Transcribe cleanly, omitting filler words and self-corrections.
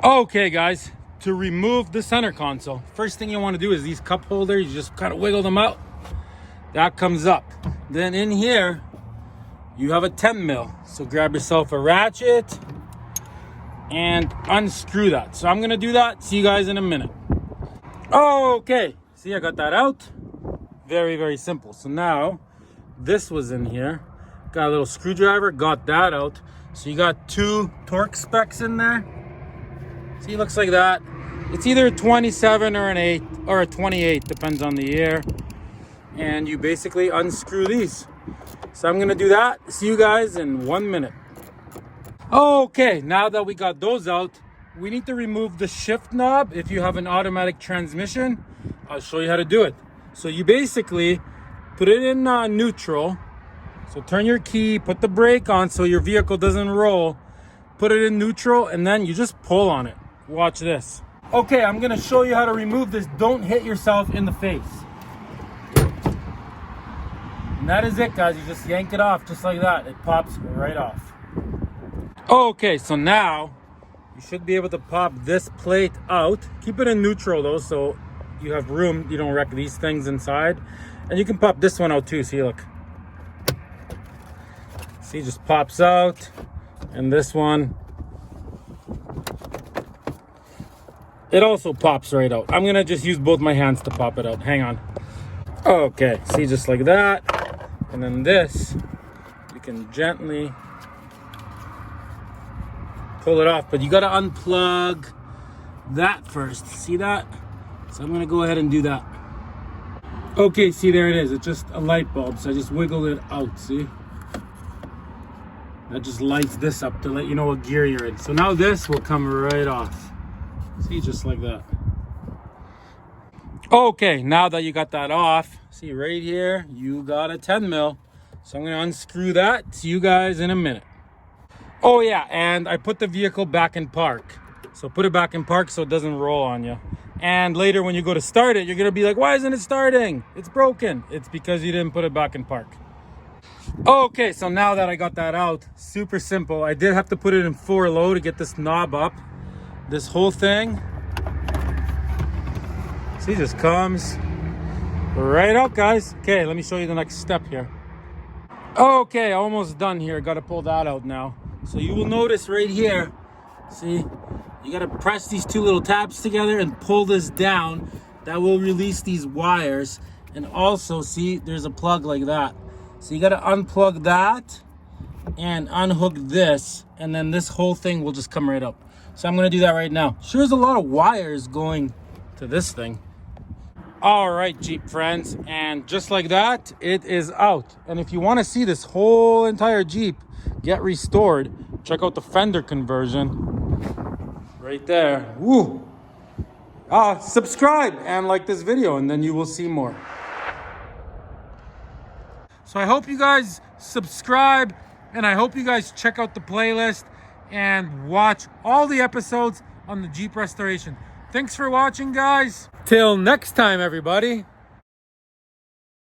Okay guys, to remove the center console, first thing you want to do is these cup holders, you just kind of wiggle them out. That comes up. Then in here, you have a 10 mil. So grab yourself a ratchet and unscrew that. So I'm gonna do that, see you guys in a minute. Okay, see I got that out. Very, very simple. So now, this was in here. Got a little screwdriver, got that out. So you got 2 torque specs in there. See, it looks like that. It's either a 27 or an 8 or a 28, depends on the year. And you basically unscrew these. So I'm gonna do that. See you guys in 1 minute. Okay, now that we got those out, we need to remove the shift knob. If you have an automatic transmission, I'll show you how to do it. So you basically put it in neutral. So turn your key, put the brake on so your vehicle doesn't roll. Put it in neutral and then you just pull on it. Watch this. Okay, I'm gonna show you how to remove this. Don't hit yourself in the face. And that is it, guys. You just yank it off just like that. It pops right off. Okay, so now you should be able to pop this plate out. Keep it in neutral though, so you have room. You don't wreck these things inside. And you can pop this one out too. See, look. See, just pops out. And this one, it also pops right out. I'm gonna just use both my hands to pop it out. Hang on. Okay, see, just like that. And then this, you can gently pull it off, but you gotta unplug that first. See that? So I'm gonna go ahead and do that. Okay, see, there it is. It's just a light bulb, so I just wiggle it out, see? That just lights this up to let you know what gear you're in. So now this will come right off. See, just like that. Okay, now that you got that off, see right here, you got a 10 mil. So I'm gonna unscrew that. See you guys in a minute. Oh yeah, and I put the vehicle back in park. So put it back in park so it doesn't roll on you. And later when you go to start it, you're gonna be like, why isn't it starting? It's broken. It's because you didn't put it back in park. Okay, so now that I got that out, super simple. I did have to put it in 4 low to get this knob up. This whole thing, see, just comes right out, guys. Okay, let me show you the next step here. Okay, almost done here. Got to pull that out now. So you will notice right here, see, you got to press these 2 little tabs together and pull this down. That will release these wires. And also, see, there's a plug like that. So you got to unplug that and unhook this, and then this whole thing will just come right up. So I'm going to do that right now. Sure, there's a lot of wires going to this thing. All right, Jeep friends, and just like that, it is out. And if you want to see this whole entire Jeep get restored, check out the fender conversion right there. Woo! Subscribe and like this video, and then you will see more. So I hope you guys subscribe, and I hope you guys check out the playlist and watch all the episodes on the Jeep restoration. Thanks for watching, guys. Till next time, everybody.